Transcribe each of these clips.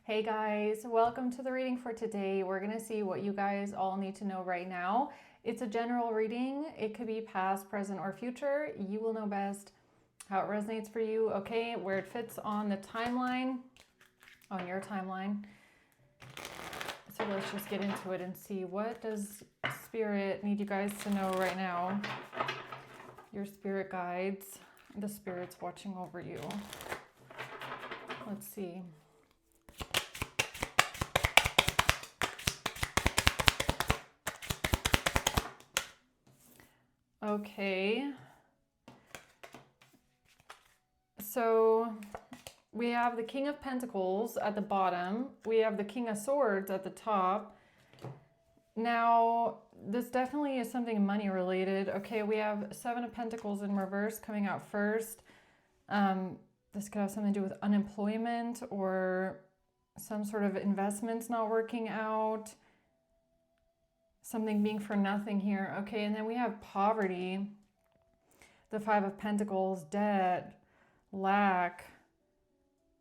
Hey guys, welcome to the reading for today. We're going to see what you guys all need to know right now. It's a general reading. It could be past, present, or future. You will know best how it resonates for you, okay? Where it fits on the timeline, on your timeline. So let's just get into it and see, what does Spirit need you guys to know right now? Your spirit guides, the spirits watching over you. Let's see. Okay, so we have the King of Pentacles at the bottom. We have the King of Swords at the top. Now, this definitely is something money related. Okay, we have Seven of Pentacles in reverse coming out first. This could have something to do with unemployment or some sort of investments not working out. Something being for nothing here. Okay, and then we have poverty, the Five of Pentacles, debt, lack.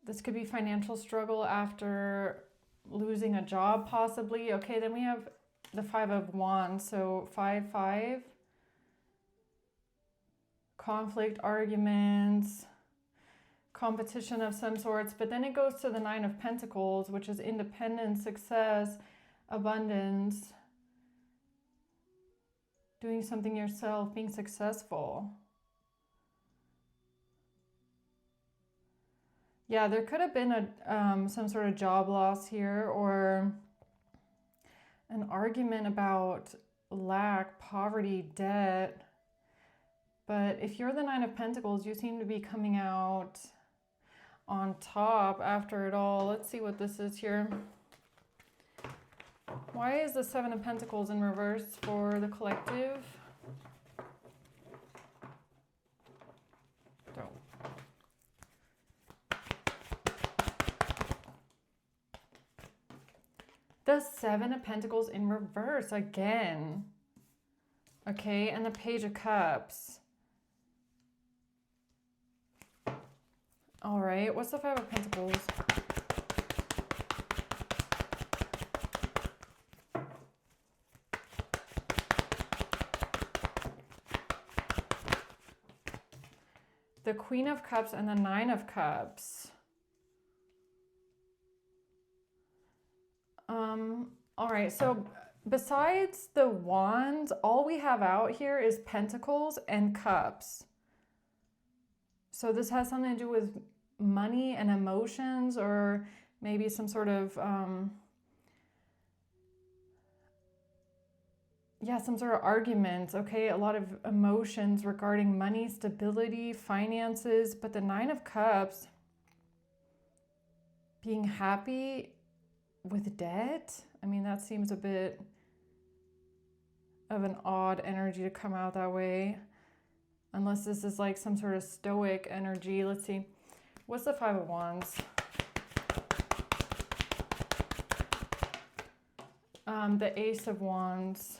This could be financial struggle after losing a job possibly. Okay, then we have the Five of Wands, so 5-5. Conflict, arguments, competition of some sorts. But then it goes to the Nine of Pentacles, which is independence, success, abundance. Doing something yourself, being successful. Yeah, there could have been some sort of job loss here, or an argument about lack, poverty, debt. But if you're the Nine of Pentacles, you seem to be coming out on top after it all. Let's see what this is here. Why is the Seven of Pentacles in reverse for the collective? The Seven of Pentacles in reverse again. Okay, and the Page of Cups. All right, what's the Five of Pentacles? The Queen of Cups and the Nine of Cups. All right, so besides the Wands, all we have out here is Pentacles and Cups. So this has something to do with money and emotions, or maybe some sort of, some sort of argument, okay? A lot of emotions regarding money, stability, finances, but the Nine of Cups, being happy with debt. I mean, that seems a bit of an odd energy to come out that way. Unless this is like some sort of stoic energy. Let's see. What's the Five of Wands? The Ace of Wands.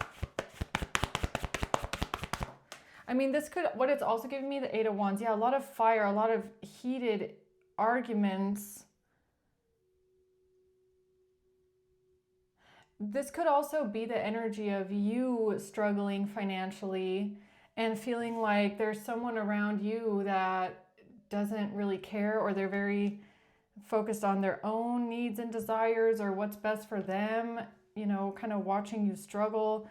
I mean, this could, what it's also giving me, the Eight of Wands. Yeah, a lot of fire, a lot of heated arguments. This could also be the energy of you struggling financially and feeling like there's someone around you that doesn't really care, or they're very focused on their own needs and desires or what's best for them, you know, kind of watching you struggle.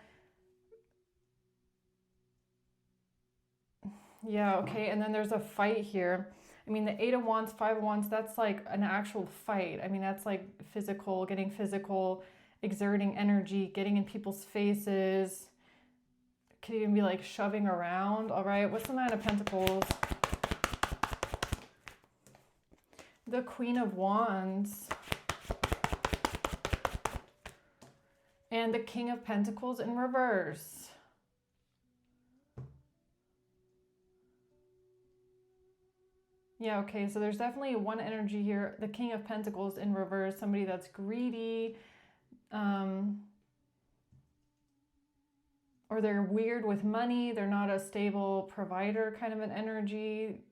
Yeah, okay, and then there's a fight here. I mean, the Eight of Wands, Five of Wands, that's like an actual fight. I mean, that's like physical, getting physical, exerting energy, getting in people's faces. Could even be like shoving around. All right, what's the Nine of Pentacles? The Queen of Wands. And the King of Pentacles in reverse. Yeah, okay, so there's definitely one energy here. The King of Pentacles in reverse, somebody that's greedy, or they're weird with money. They're not a stable provider, kind of an energy.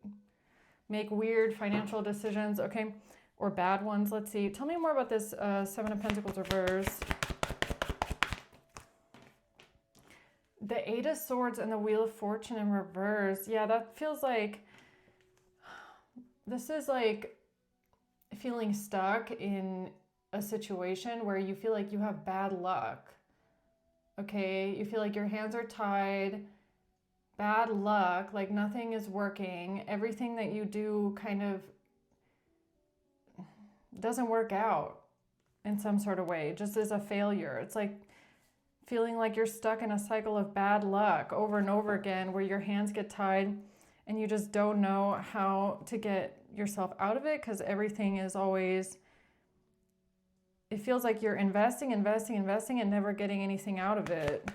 Make weird financial decisions. Okay, or bad ones. Let's see. Tell me more about this Seven of Pentacles reverse. The Eight of Swords and the Wheel of Fortune in reverse. Yeah, that feels like this is like feeling stuck in a situation where you feel like you have bad luck. Okay, you feel like your hands are tied, bad luck, like nothing is working. Everything that you do kind of doesn't work out in some sort of way, just as a failure. It's like feeling like you're stuck in a cycle of bad luck over and over again, where your hands get tied and you just don't know how to get yourself out of it, because everything is always, it feels like you're investing and never getting anything out of it.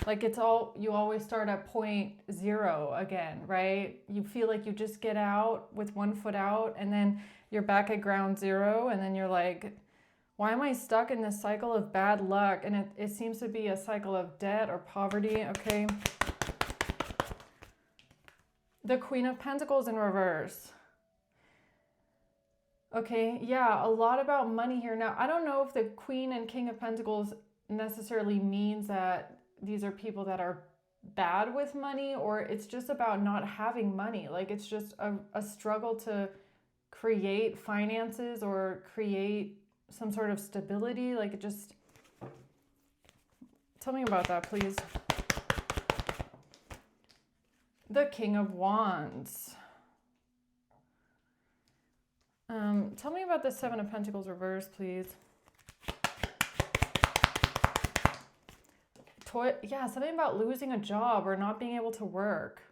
Like it's all, you always start at point zero again, right? You feel like you just get out with one foot out and then you're back at ground zero, and then you're like, why am I stuck in this cycle of bad luck? And it seems to be a cycle of debt or poverty, okay? The Queen of Pentacles in reverse. Okay, yeah, a lot about money here. Now, I don't know if the Queen and King of Pentacles necessarily means that these are people that are bad with money, or it's just about not having money. Like it's just a struggle to create finances or create some sort of stability. Like it just, tell me about that, please. The King of Wands. Tell me about the Seven of Pentacles reverse, please. Yeah, something about losing a job or not being able to work.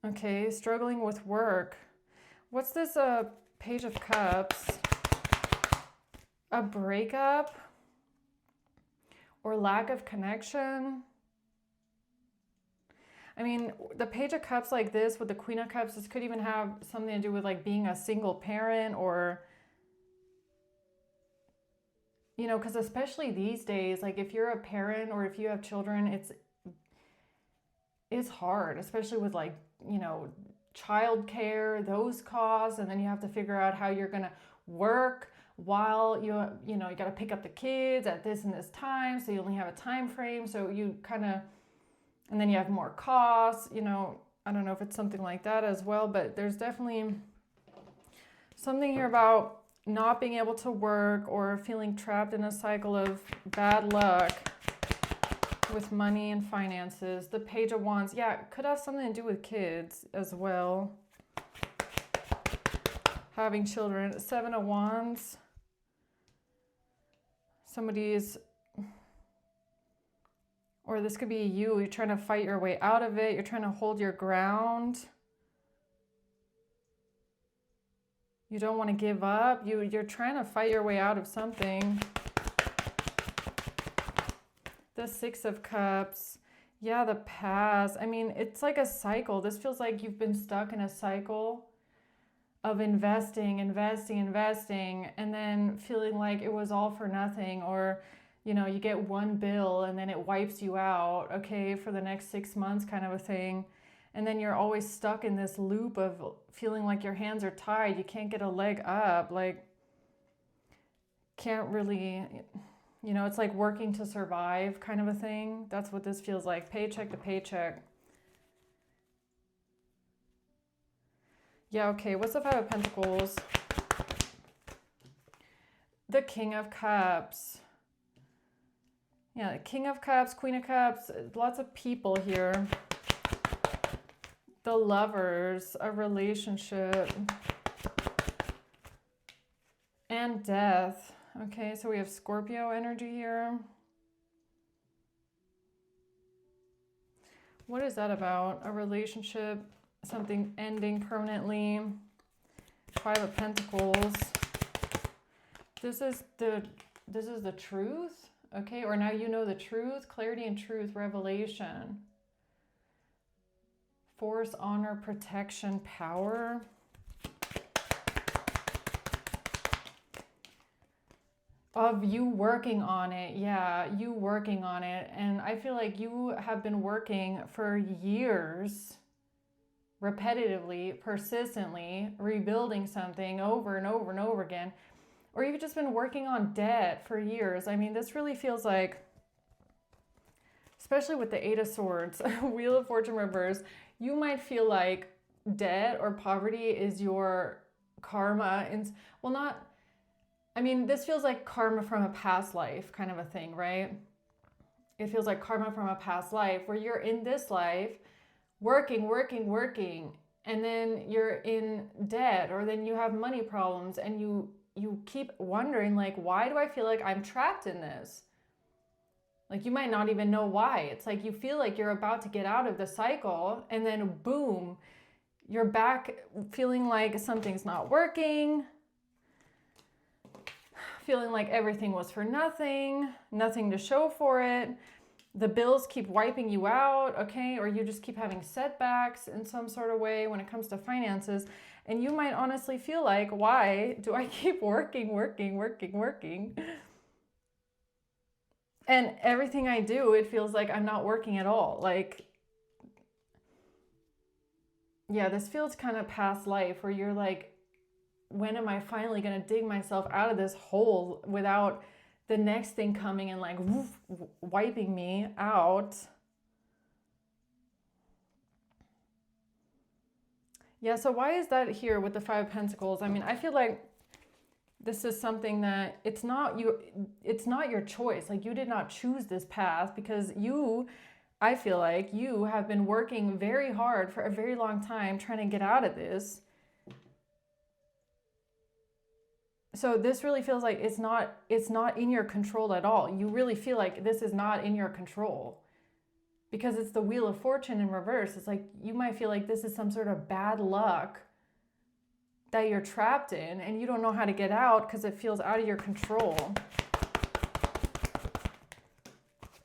Okay, struggling with work. What's this Page of Cups? A breakup or lack of connection. I mean, the Page of Cups like this with the Queen of Cups, this could even have something to do with like being a single parent, or, you know, because especially these days, like if you're a parent or if you have children, it's hard, especially with like, you know, childcare, those costs, and then you have to figure out how you're gonna work while you know, you got to pick up the kids at this and this time, so you only have a time frame, so you kind of, and then you have more costs, you know. I don't know if it's something like that as well, but there's definitely something here about not being able to work or feeling trapped in a cycle of bad luck with money and finances. The Page of Wands, yeah, it could have something to do with kids as well. Having children. Seven of Wands. Somebody's, or this could be you, you're trying to fight your way out of it. You're trying to hold your ground. You don't want to give up. You're trying to fight your way out of something. The Six of Cups. Yeah, the past. I mean, it's like a cycle. This feels like you've been stuck in a cycle of investing, and then feeling like it was all for nothing, or, you know, you get one bill and then it wipes you out, okay, for the next 6 months kind of a thing. And then you're always stuck in this loop of feeling like your hands are tied. You can't get a leg up, like can't really, you know, it's like working to survive kind of a thing. That's what this feels like, paycheck to paycheck. Yeah, okay, what's the Five of Pentacles? The King of Cups. Yeah, the King of Cups, Queen of Cups, lots of people here. The Lovers, a relationship. And Death. Okay, so we have Scorpio energy here. What is that about? A relationship, something ending permanently. Five of Pentacles. This is the truth, okay? Or now you know the truth, clarity and truth, revelation. Force, honor, protection, power. Of you working on it, yeah, you working on it. And I feel like you have been working for years repetitively, persistently rebuilding something over and over and over again, or you've just been working on debt for years. I mean, this really feels like, especially with the Eight of Swords, Wheel of Fortune reverse, you might feel like debt or poverty is your karma. And well, not, I mean, this feels like karma from a past life kind of a thing, right? It feels like karma from a past life where you're in this life working, and then you're in debt, or then you have money problems, and you keep wondering, like, why do I feel like I'm trapped in this? Like, you might not even know why. It's like you feel like you're about to get out of the cycle, and then boom, you're back feeling like something's not working, feeling like everything was for nothing, nothing to show for it. The bills keep wiping you out, okay? Or you just keep having setbacks in some sort of way when it comes to finances. And you might honestly feel like, why do I keep working? And everything I do, it feels like I'm not working at all. Like, yeah, this feels kind of past life where you're like, when am I finally going to dig myself out of this hole without the next thing coming and like woof, wiping me out? Yeah, so why is that here with the Five of Pentacles? I mean, I feel like this is something that it's not your choice. Like, you did not choose this path, because I feel like you have been working very hard for a very long time trying to get out of this. So this really feels like it's not in your control at all. You really feel like this is not in your control, because it's the Wheel of Fortune in reverse. It's like you might feel like this is some sort of bad luck that you're trapped in, and you don't know how to get out because it feels out of your control.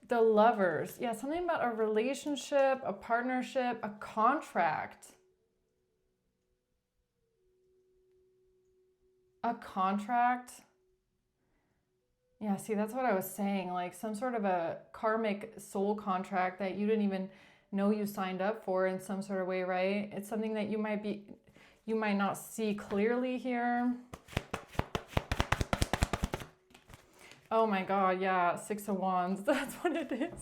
The Lovers. Yeah, something about a relationship, a partnership, a contract. A contract. Yeah, see, that's what I was saying. Like some sort of a karmic soul contract that you didn't even know you signed up for in some sort of way, right? It's something that you might not see clearly here. Oh my God, yeah, Six of Wands. That's what it is.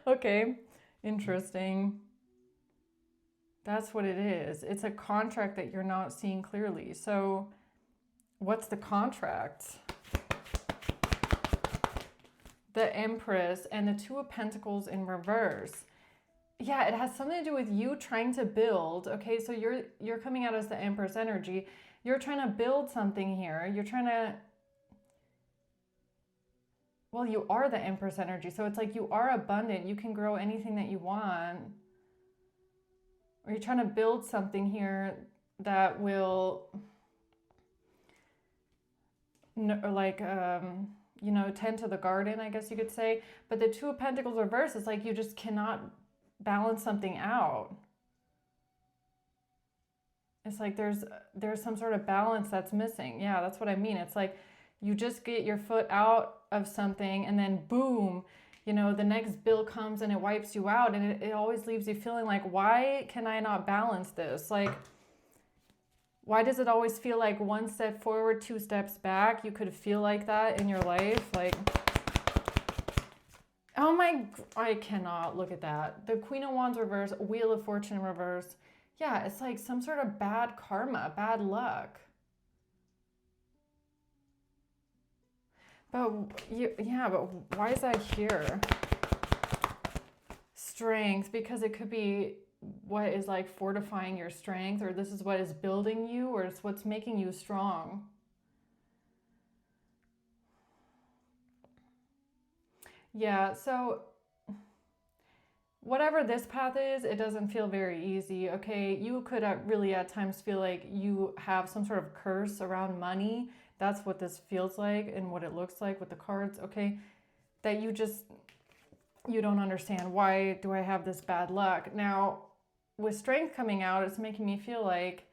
Okay, interesting. That's what it is. It's a contract that you're not seeing clearly. So what's the contract? The Empress and the Two of Pentacles in reverse. Yeah, it has something to do with you trying to build. Okay, so you're coming out as the Empress energy. You're trying to build something here. You're trying to, well, you are the Empress energy. So it's like you are abundant. You can grow anything that you want. Or you're trying to build something here that will, like, tend to the garden, I guess you could say. But the Two of Pentacles reverse is like you just cannot balance something out. It's like there's some sort of balance that's missing. Yeah, that's what I mean. It's like you just get your foot out of something and then boom, the next bill comes and it wipes you out, and it always leaves you feeling like, why can I not balance this? Like, why does it always feel like one step forward, two steps back? You could feel like that in your life. Like, oh my, I cannot look at that. The Queen of Wands reverse, Wheel of Fortune reverse. Yeah, it's like some sort of bad karma, bad luck. But but why is that here? Strength, because it could be what is like fortifying your strength, or this is what is building you, or it's what's making you strong. Yeah, so whatever this path is, it doesn't feel very easy, okay? You could really at times feel like you have some sort of curse around money. That's what this feels like and what it looks like with the cards, okay? That you don't understand. Why do I have this bad luck? Now, with Strength coming out, it's making me feel like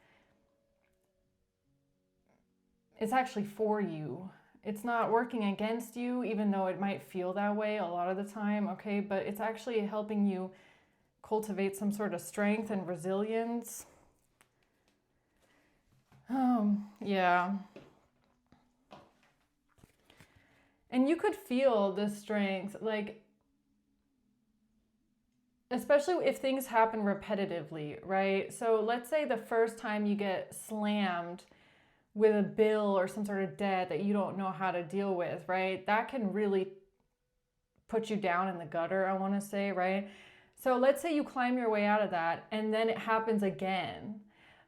it's actually for you. It's not working against you, even though it might feel that way a lot of the time, okay? But it's actually helping you cultivate some sort of strength and resilience. Yeah. And you could feel the strength, like, especially if things happen repetitively, right? So let's say the first time you get slammed with a bill or some sort of debt that you don't know how to deal with, right? That can really put you down in the gutter, I want to say, right? So let's say you climb your way out of that and then it happens again.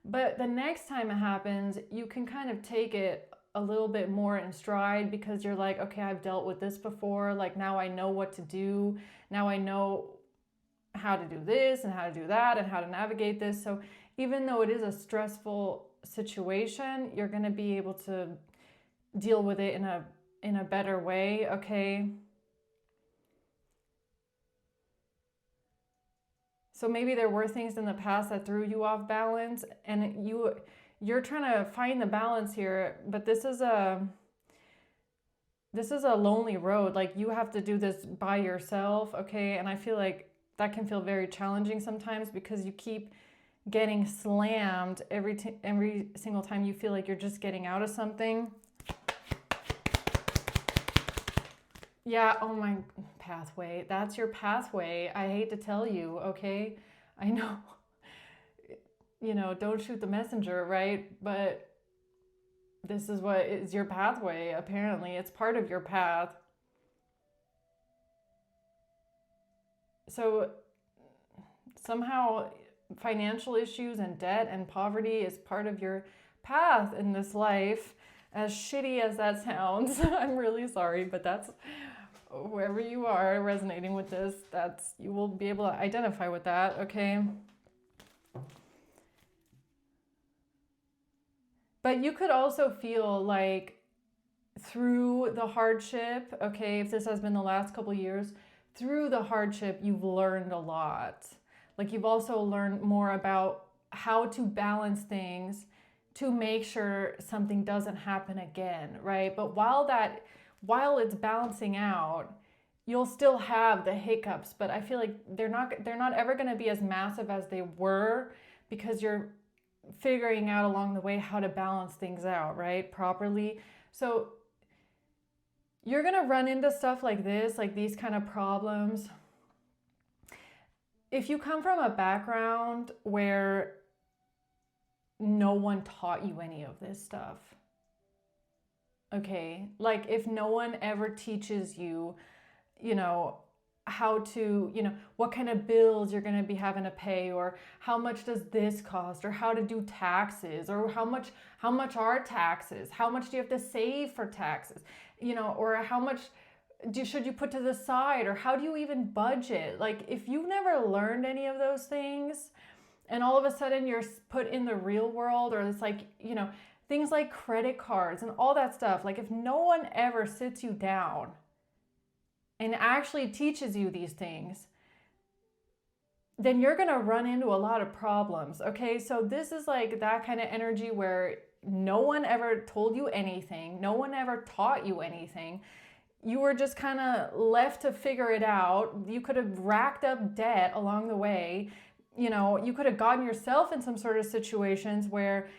But the next time it happens, you can kind of take it a little bit more in stride because you're like, okay, I've dealt with this before. Like now I know what to do. Now I know how to do this and how to do that and how to navigate this. So even though it is a stressful situation, you're going to be able to deal with it in a better way, okay? So maybe there were things in the past that threw you off balance, and you're trying to find the balance here, but this is a lonely road. Like you have to do this by yourself, okay? And I feel like that can feel very challenging sometimes because you keep getting slammed every single time you feel like you're just getting out of something. Yeah, oh my, pathway. That's your pathway. I hate to tell you, okay? I know, don't shoot the messenger, right? But this is what is your pathway, apparently. It's part of your path. So somehow financial issues and debt and poverty is part of your path in this life. As shitty as that sounds, I'm really sorry, but that's whoever you are resonating with this, you will be able to identify with that, okay? But you could also feel like through the hardship, okay, if this has been the last couple years, through the hardship, you've learned a lot. Like you've also learned more about how to balance things to make sure something doesn't happen again, right? But while it's balancing out, you'll still have the hiccups, but I feel like they're not ever going to be as massive as they were because you're figuring out along the way how to balance things out, right? Properly. So you're going to run into stuff like this, like these kind of problems. If you come from a background where no one taught you any of this stuff, okay, like if no one ever teaches you, how to, what kind of bills you're going to be having to pay, or how much does this cost, or how to do taxes, or how much are taxes, how much do you have to save for taxes, or how much should you put to the side, or how do you even budget? Like if you've never learned any of those things and all of a sudden you're put in the real world, or it's like, things like credit cards and all that stuff, like if no one ever sits you down and actually teaches you these things, then you're going to run into a lot of problems, okay? So this is like that kind of energy where no one ever told you anything, no one ever taught you anything. You were just kind of left to figure it out. You could have racked up debt along the way. You could have gotten yourself in some sort of situations where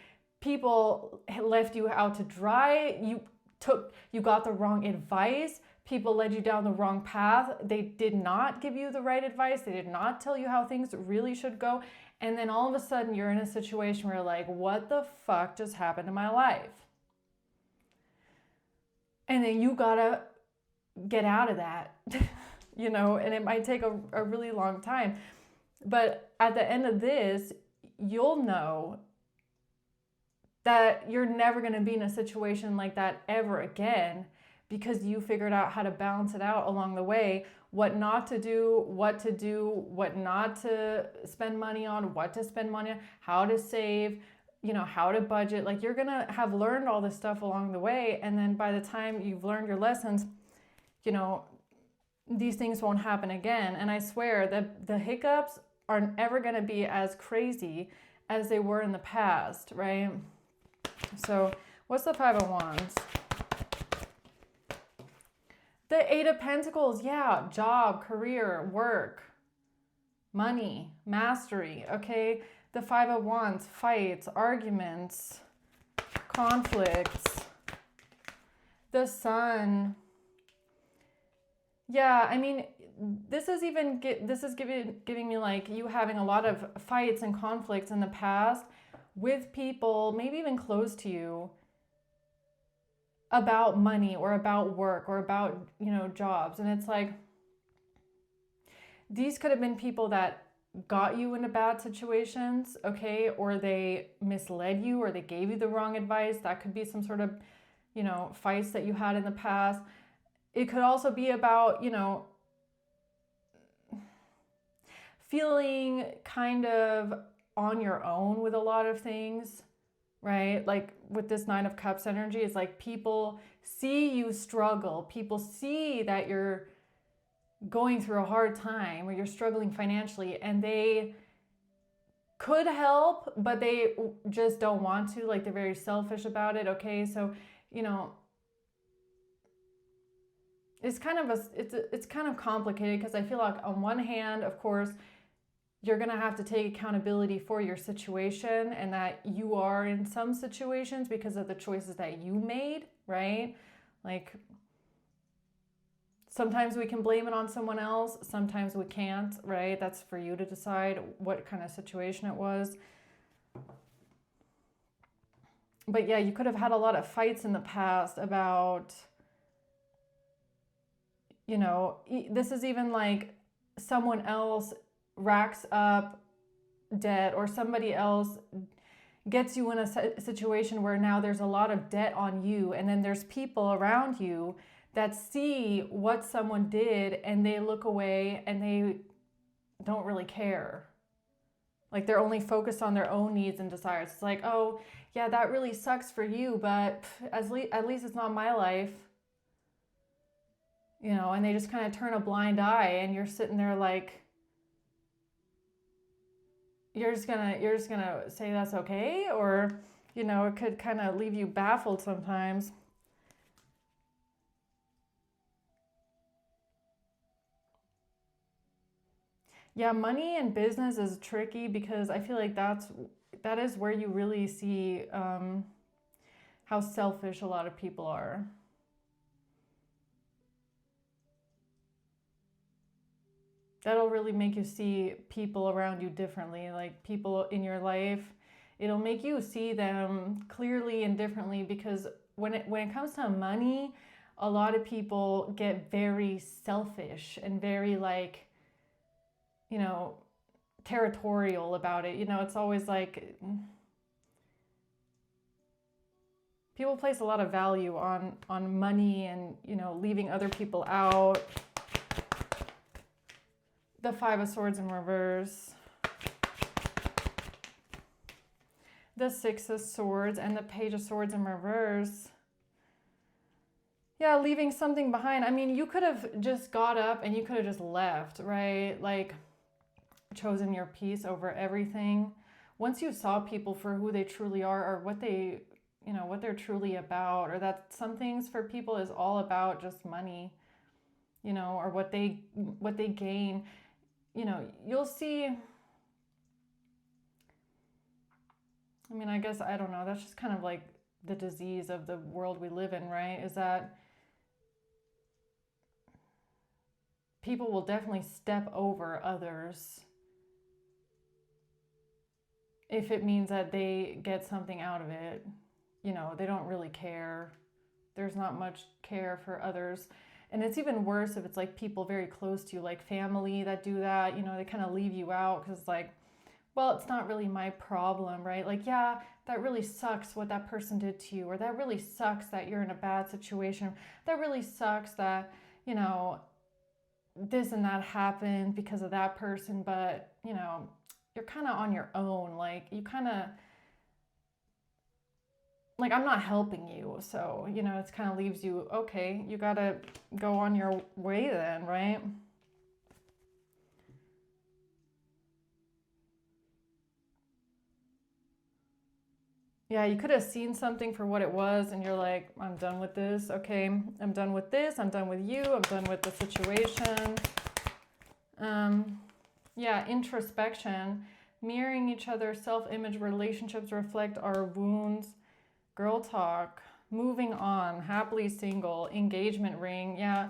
people left you out to dry. You got the wrong advice. People led you down the wrong path. They did not give you the right advice. They did not tell you how things really should go. And then all of a sudden you're in a situation where you're like, what the fuck just happened to my life? And then you gotta get out of that, and it might take a really long time. But at the end of this, you'll know that you're never going to be in a situation like that ever again, because you figured out how to balance it out along the way, what not to do, what not to spend money on, what to spend money on, how to save, how to budget. Like you're going to have learned all this stuff along the way. And then by the time you've learned your lessons, these things won't happen again. And I swear that the hiccups aren't ever going to be as crazy as they were in the past, right? So what's the Five of Wands? The Eight of Pentacles, yeah, job, career, work, money, mastery, okay? The Five of Wands, fights, arguments, conflicts. The Sun. Yeah, I mean, this is giving me like you having a lot of fights and conflicts in the past with people, maybe even close to you, about money or about work or about, jobs. And it's like, these could have been people that got you into bad situations, okay? Or they misled you, or they gave you the wrong advice. That could be some sort of, fights that you had in the past. It could also be about, feeling kind of on your own with a lot of things, right? Like with this Nine of Cups energy, it's like people see you struggle. People see that you're going through a hard time or you're struggling financially, and they could help, but they just don't want to. Like they're very selfish about it, okay? So, it's kind of complicated, because I feel like on one hand, of course, you're going to have to take accountability for your situation, and that you are in some situations because of the choices that you made, right? Like sometimes we can blame it on someone else, sometimes we can't, right? That's for you to decide what kind of situation it was. But yeah, you could have had a lot of fights in the past about, this is even like someone else racks up debt, or somebody else gets you in a situation where now there's a lot of debt on you, and then there's people around you that see what someone did and they look away and they don't really care. Like they're only focused on their own needs and desires. It's like, oh yeah, that really sucks for you, but at least it's not my life. And they just kind of turn a blind eye, and you're sitting there like, you're just gonna say that's okay, or it could kind of leave you baffled sometimes. Yeah, money and business is tricky, because I feel like that is where you really see how selfish a lot of people are. That'll really make you see people around you differently, like people in your life. It'll make you see them clearly and differently, because when it comes to money, a lot of people get very selfish and very like, territorial about it. It's always like people place a lot of value on money, and leaving other people out. The Five of Swords in reverse, the Six of Swords, and the Page of Swords in reverse. Yeah, leaving something behind. I mean, you could have just got up and you could have just left, right? Like chosen your peace over everything. Once you saw people for who they truly are, or what they're truly about, or that some things for people is all about just money, or what they gain. You'll see. I mean, I guess, I don't know, that's just kind of like the disease of the world we live in, right? Is that people will definitely step over others if it means that they get something out of it. They don't really care. There's not much care for others. And it's even worse if it's like people very close to you, like family that do that. They kind of leave you out because it's like, well, it's not really my problem, right? Like, yeah, that really sucks what that person did to you, or that really sucks that you're in a bad situation. That really sucks that, this and that happened because of that person, but, you're kind of on your own. Like, you kind of, like, I'm not helping you. So, it kind of leaves you, okay, you got to go on your way then, right? Yeah, you could have seen something for what it was, and you're like, I'm done with this. Okay, I'm done with this. I'm done with you. I'm done with the situation. Yeah, introspection, mirroring each other, self-image, relationships reflect our wounds. Girl, talk, moving on, happily single, engagement ring. Yeah,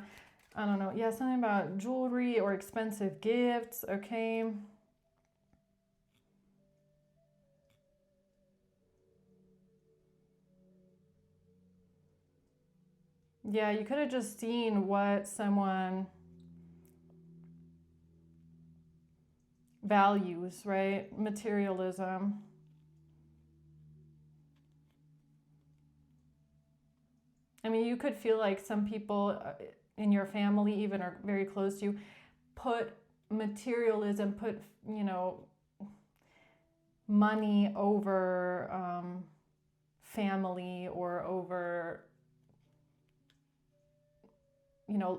I don't know. Yeah, something about jewelry or expensive gifts. Okay. Yeah, you could have just seen what someone values, right? Materialism. I mean, you could feel like some people in your family even are very close to you, put materialism, put, money over family or over,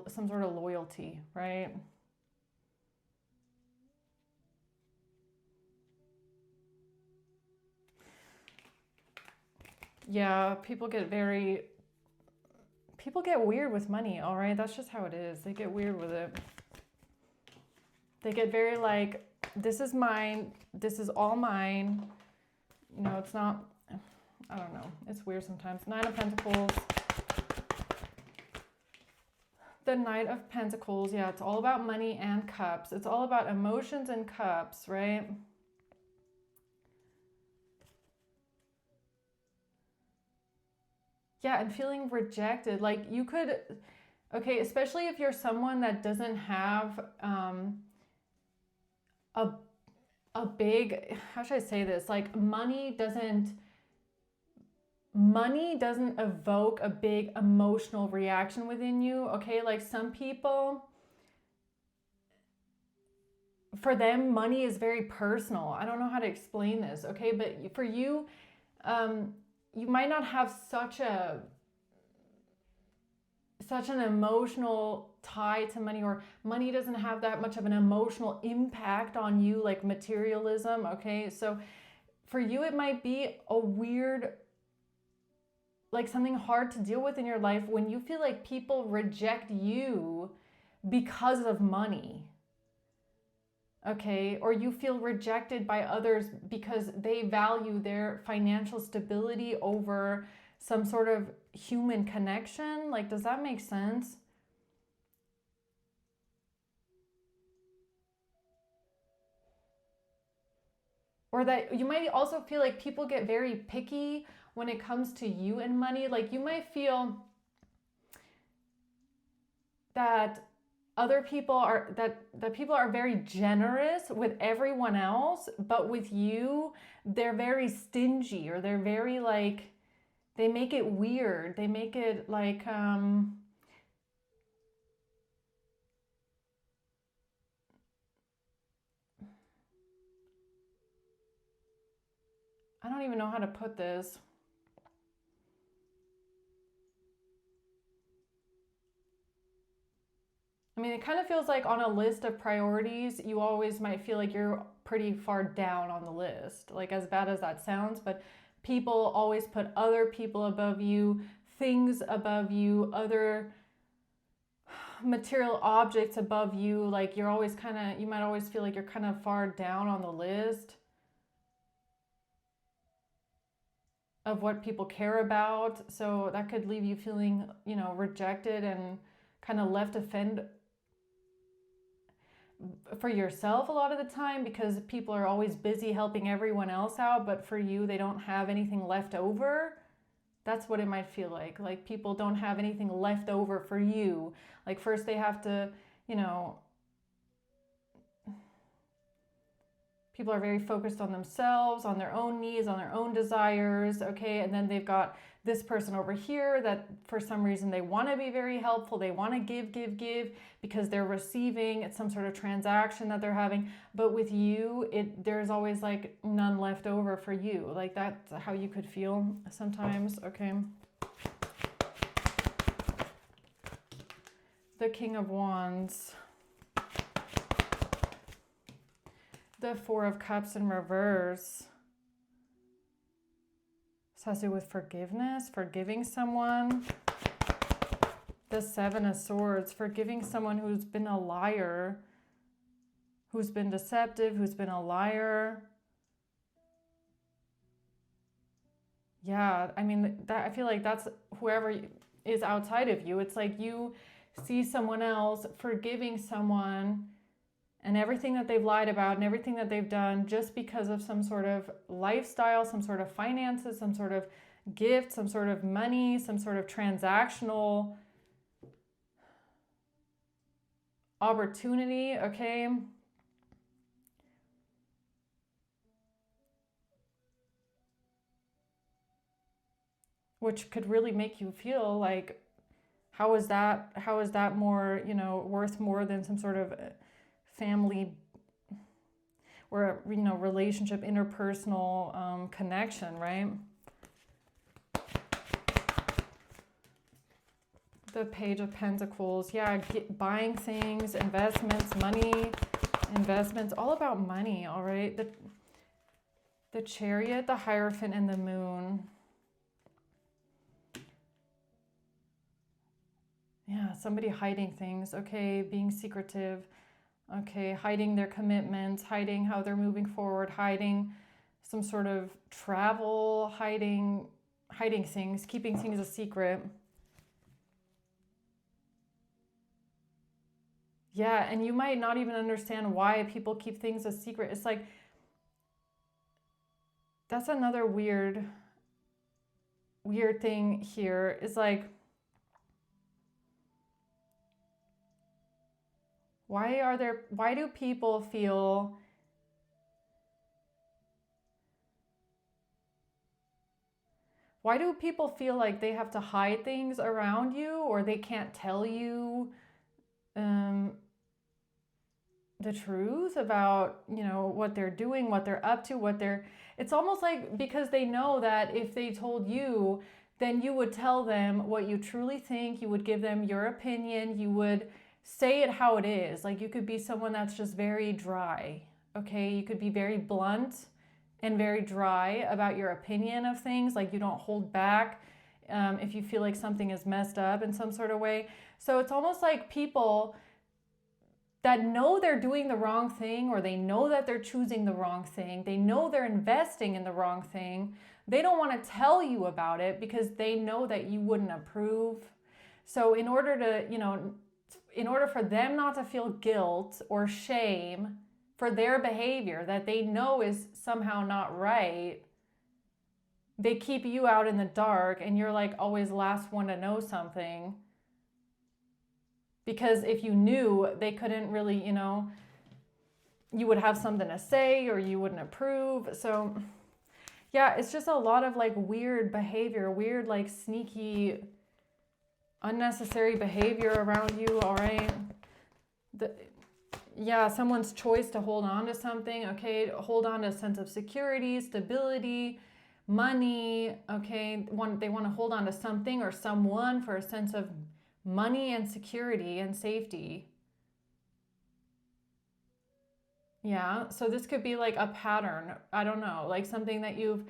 some sort of loyalty, right? Yeah, people get weird with money, all right? That's just how it is. They get weird with it. They get very like, this is mine, this is all mine. It's not, I don't know. It's weird sometimes. Nine of Pentacles. The Knight of Pentacles, yeah, it's all about money and cups. It's all about emotions and cups, right? Yeah, and feeling rejected. Like you could, okay, especially if you're someone that doesn't have a big, how should I say this? Like money doesn't evoke a big emotional reaction within you, okay? Like some people, for them, money is very personal. I don't know how to explain this, okay? But for you, you might not have such an emotional tie to money, or money doesn't have that much of an emotional impact on you like materialism, okay? So for you, it might be a weird, like something hard to deal with in your life when you feel like people reject you because of money. Okay, or you feel rejected by others because they value their financial stability over some sort of human connection. Like, does that make sense? Or that you might also feel like people get very picky when it comes to you and money. Like you might feel that other people are that people are very generous with everyone else, but with you they're very stingy, or they're very like, they make it weird, they make it like I don't even know how to put this. I mean, it kind of feels like on a list of priorities, you always might feel like you're pretty far down on the list. Like, as bad as that sounds, but people always put other people above you, things above you, other material objects above you. Like, you're always kind of, you might always feel like you're kind of far down on the list of what people care about. So that could leave you feeling, rejected and kind of left for yourself a lot of the time, because people are always busy helping everyone else out, but for you they don't have anything left over. That's what it might feel like people don't have anything left over for you. Like first they have to, people are very focused on themselves, on their own needs, on their own desires, okay? And then they've got this person over here that for some reason they want to be very helpful. They want to give because they're receiving. It's some sort of transaction that they're having. But with you, there's always like none left over for you. Like that's how you could feel sometimes, okay? The King of Wands. The Four of Cups in reverse. This has to do with forgiveness, forgiving someone. The Seven of Swords, forgiving someone who's been a liar, who's been deceptive, who's been a liar. Yeah, I mean, that I feel like that's whoever is outside of you. It's like you see someone else forgiving someone and everything that they've lied about and everything that they've done just because of some sort of lifestyle, some sort of finances, some sort of gift, some sort of money, some sort of transactional opportunity, okay? Which could really make you feel like, how is that more, worth more than some sort of family or, relationship, interpersonal connection, right? The Page of Pentacles. Yeah, buying things, investments, money, investments, all about money, all right? The Chariot, the Hierophant, and the Moon. Yeah, somebody hiding things, okay, being secretive, okay, hiding their commitments, hiding how they're moving forward, hiding some sort of travel, hiding things, keeping things a secret. Yeah, and you might not even understand why people keep things a secret. It's like, that's another weird thing here. Is like, why do people feel like they have to hide things around you, or they can't tell you the truth about, what they're doing, what they're up to, it's almost like because they know that if they told you, then you would tell them what you truly think, you would give them your opinion, you would say it how it is. Like, you could be someone that's just very dry, okay? You could be very blunt and very dry about your opinion of things. Like, you don't hold back if you feel like something is messed up in some sort of way. So it's almost like people that know they're doing the wrong thing, or they know that they're choosing the wrong thing, they know they're investing in the wrong thing, they don't want to tell you about it because they know that you wouldn't approve. So in order for them not to feel guilt or shame for their behavior that they know is somehow not right, they keep you out in the dark, and you're like always last one to know something. Because if you knew, they couldn't really, you would have something to say, or you wouldn't approve. So yeah, it's just a lot of like weird behavior, weird, like sneaky, unnecessary behavior around you, all right? Someone's choice to hold on to something, okay? Hold on to a sense of security, stability, money, okay? They want to hold on to something or someone for a sense of money and security and safety. Yeah, so this could be like a pattern. I don't know, like something that you've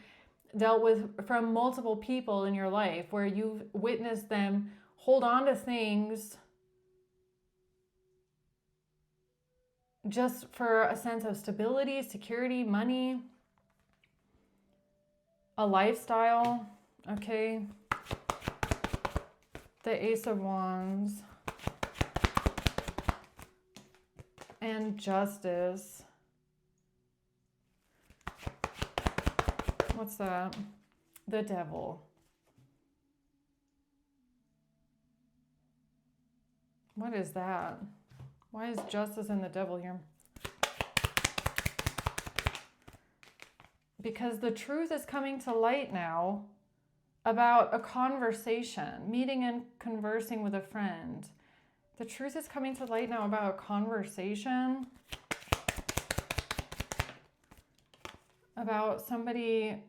dealt with from multiple people in your life, where you've witnessed them hold on to things just for a sense of stability, security, money, a lifestyle, okay? The Ace of Wands and Justice. What's that? The Devil. What is that? Why is Justice and the Devil here? Because the truth is coming to light now about a conversation, meeting and conversing with a friend. The truth is coming to light now about a conversation, about somebody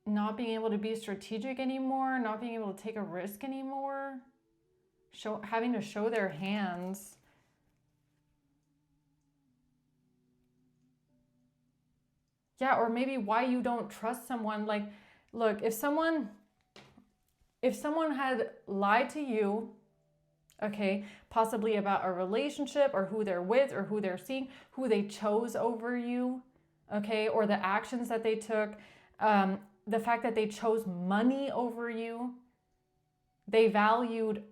not being able to be strategic anymore, not being able to take a risk anymore, having to show their hands. Yeah, or maybe why you don't trust someone. Like, look, if someone had lied to you, okay, possibly about a relationship or who they're with or who they're seeing, who they chose over you, okay, or the actions that they took, the fact that they chose money over you. They valued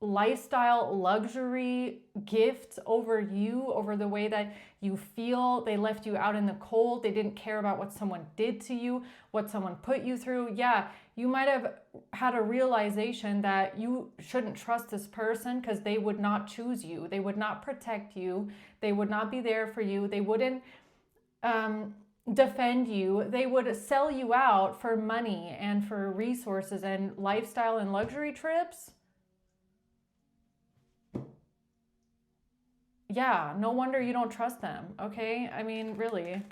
lifestyle, luxury, gifts over you, over the way that you feel. They left you out in the cold. They didn't care about what someone did to you, what someone put you through. Yeah, you might have had a realization that you shouldn't trust this person because they would not choose you. They would not protect you. They would not be there for you. They wouldn't defend you. They would sell you out for money and for resources and lifestyle and luxury trips. Yeah, no wonder you don't trust them, okay? I mean, really.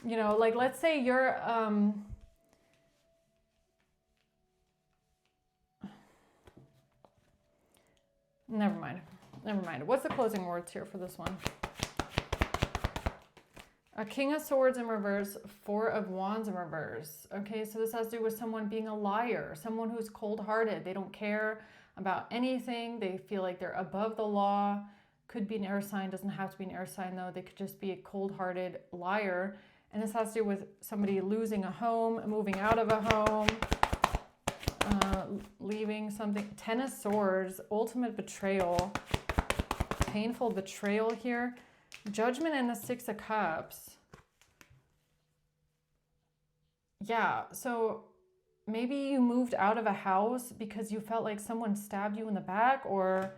You know, like, let's say you're, never mind. What's the closing words here for this one? A King of Swords in reverse, Four of Wands in reverse. Okay, so this has to do with someone being a liar, someone who's cold-hearted. They don't care about anything. They feel like they're above the law. Could be an air sign, doesn't have to be an air sign though. They could just be a cold-hearted liar. And this has to do with somebody losing a home, moving out of a home, leaving something. Ten of Swords, ultimate betrayal, painful betrayal here. Judgment and the Six of Cups. Yeah, so maybe you moved out of a house because you felt like someone stabbed you in the back, or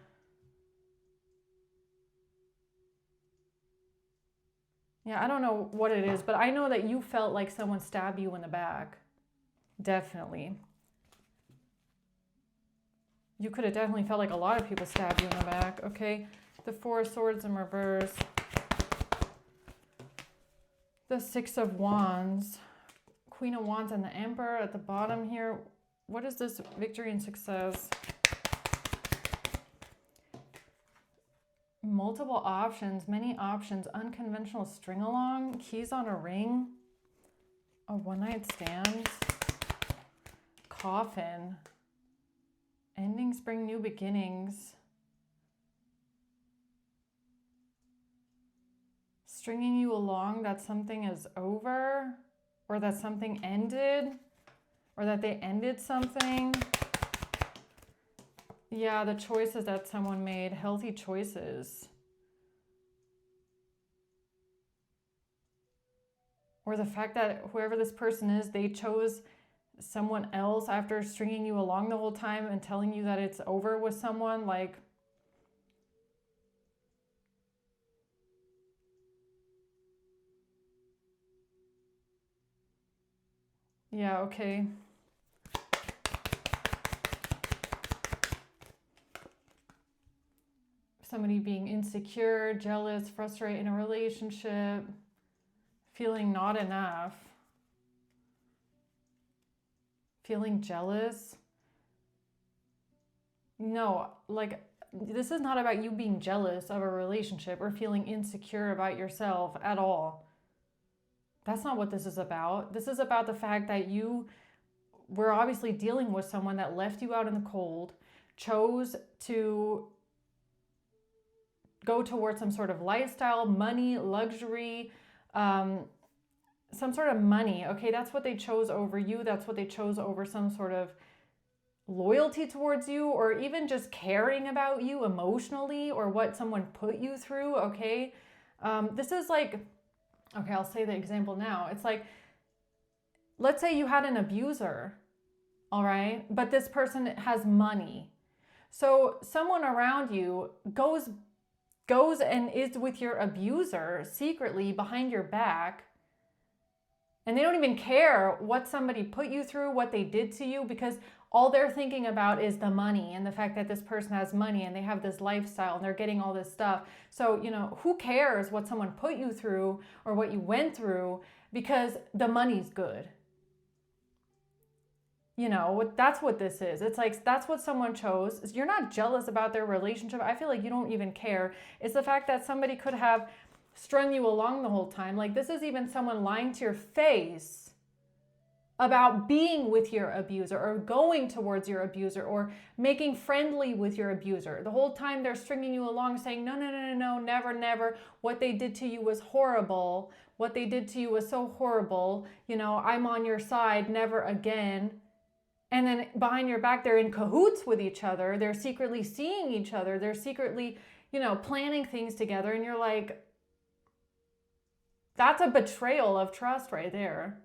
yeah, I don't know what it is, but I know that you felt like someone stabbed you in the back. Definitely. You could have definitely felt like a lot of people stabbed you in the back. Okay, the Four of Swords in reverse. The Six of Wands, Queen of Wands and the Emperor at the bottom here. What is this? Victory and success. Multiple options, many options, unconventional string along, keys on a ring, a one-night stand, coffin, ending spring, new beginnings. Stringing you along that something is over, or that something ended, or that they ended something. Yeah, the choices that someone made, healthy choices. Or the fact that whoever this person is, they chose someone else after stringing you along the whole time and telling you that it's over with someone. Like, yeah, okay. Somebody being insecure, jealous, frustrated in a relationship, feeling not enough, feeling jealous. No, like, this is not about you being jealous of a relationship or feeling insecure about yourself at all. That's not what this is about. This is about the fact that you were obviously dealing with someone that left you out in the cold, chose to go towards some sort of lifestyle, money, luxury, some sort of money. Okay, that's what they chose over you. That's what they chose over some sort of loyalty towards you, or even just caring about you emotionally, or what someone put you through. Okay, this is like, okay, I'll say the example now. It's like, let's say you had an abuser, all right, but this person has money. So someone around you goes and is with your abuser secretly behind your back, and they don't even care what somebody put you through, what they did to you, because all they're thinking about is the money and the fact that this person has money and they have this lifestyle and they're getting all this stuff. So, you know, who cares what someone put you through or what you went through, because the money's good. You know, that's what this is. It's like, that's what someone chose. You're not jealous about their relationship. I feel like you don't even care. It's the fact that somebody could have strung you along the whole time. Like, this is even someone lying to your face about being with your abuser or going towards your abuser or making friendly with your abuser. The whole time they're stringing you along saying, no, no, no, no, no, never, never. What they did to you was horrible. What they did to you was so horrible. You know, I'm on your side, never again. And then behind your back, they're in cahoots with each other. They're secretly seeing each other. They're secretly, you know, planning things together. And you're like, that's a betrayal of trust right there.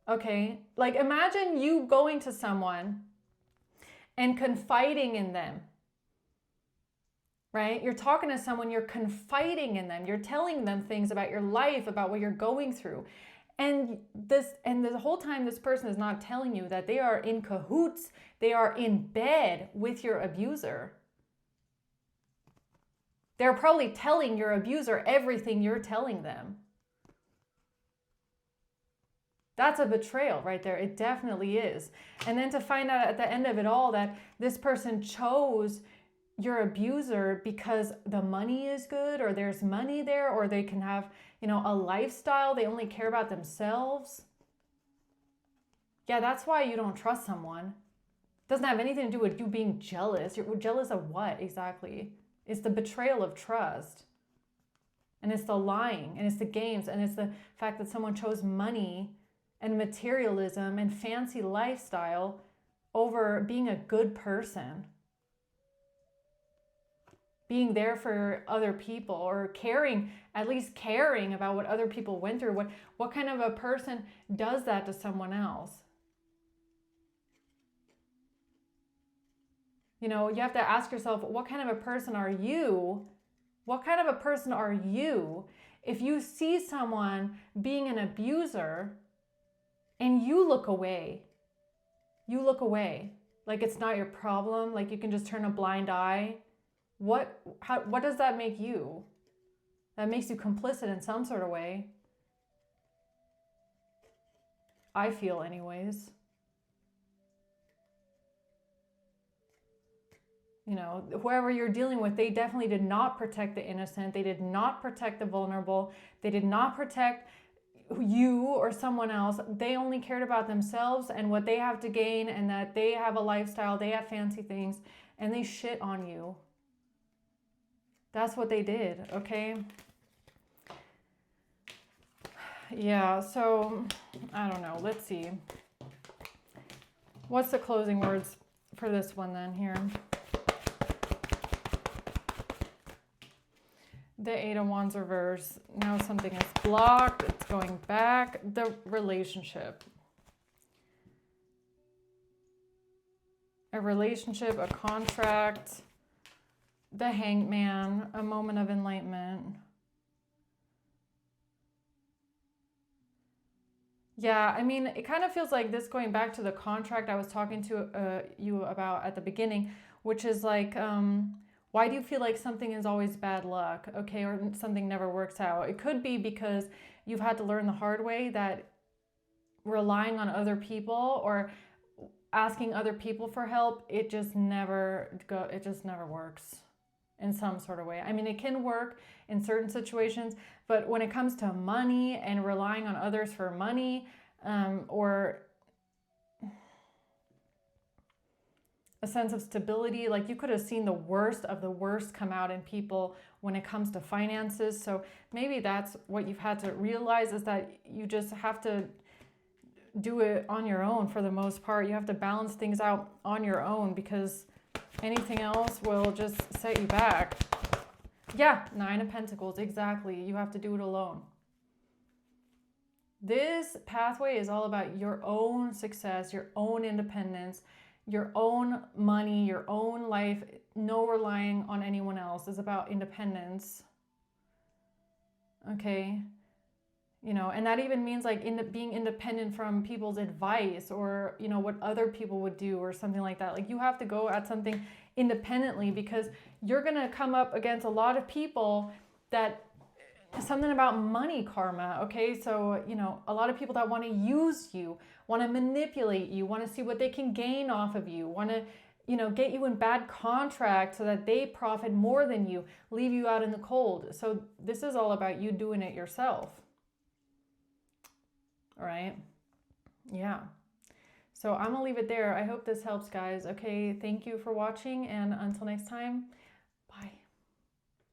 Okay, like imagine you going to someone and confiding in them, right? You're talking to someone, you're confiding in them, you're telling them things about your life, about what you're going through. And the whole time this person is not telling you that they are in cahoots, they are in bed with your abuser. They're probably telling your abuser everything you're telling them. That's a betrayal right there. It definitely is. And then to find out at the end of it all that this person chose your abuser because the money is good or there's money there or they can have, you know, a lifestyle. They only care about themselves. Yeah, that's why you don't trust someone. It doesn't have anything to do with you being jealous. You're jealous of what exactly? It's the betrayal of trust. And it's the lying and it's the games and it's the fact that someone chose money and materialism and fancy lifestyle over being a good person. Being there for other people or caring, at least caring about what other people went through. What kind of a person does that to someone else? You know, you have to ask yourself, what kind of a person are you? What kind of a person are you if you see someone being an abuser and you look away? You look away like it's not your problem, like you can just turn a blind eye. What does that make you? That makes you complicit in some sort of way. I feel anyways. You know, whoever you're dealing with, they definitely did not protect the innocent. They did not protect the vulnerable. They did not protect you or someone else. They only cared about themselves and what they have to gain and that they have a lifestyle, they have fancy things, and they shit on you. That's what they did, okay? Yeah, so I don't know. Let's see. What's the closing words for this one then here? The Eight of Wands reverse. Now something is blocked. It's going back. The relationship. A relationship, a contract. The Hanged Man. A moment of enlightenment. Yeah, I mean, it kind of feels like this going back to the contract I was talking to you about at the beginning, which is like, why do you feel like something is always bad luck, okay, or something never works out? It could be because you've had to learn the hard way that relying on other people or asking other people for help, it just never works in some sort of way. I mean, it can work in certain situations, but when it comes to money and relying on others for money, or a sense of stability, like you could have seen the worst of the worst come out in people when it comes to finances. So maybe that's what you've had to realize, is that you just have to do it on your own for the most part. You have to balance things out on your own, because anything else will just set you back. Yeah, Nine of Pentacles, exactly. You have to do it alone. This pathway is all about your own success, your own independence, your own money, your own life. No relying on anyone else. Is about independence. Okay. You know, and that even means like being independent from people's advice, or, you know, what other people would do or something like that. Like you have to go at something independently, because you're going to come up against a lot of people that, something about money karma. Okay. So, you know, a lot of people that want to use you, want to manipulate you, want to see what they can gain off of you, want to, you know, get you in bad contracts so that they profit more than you, leave you out in the cold. So this is all about you doing it yourself. All right. Yeah. So I'm gonna leave it there. I hope this helps, guys. Okay, thank you for watching, and until next time,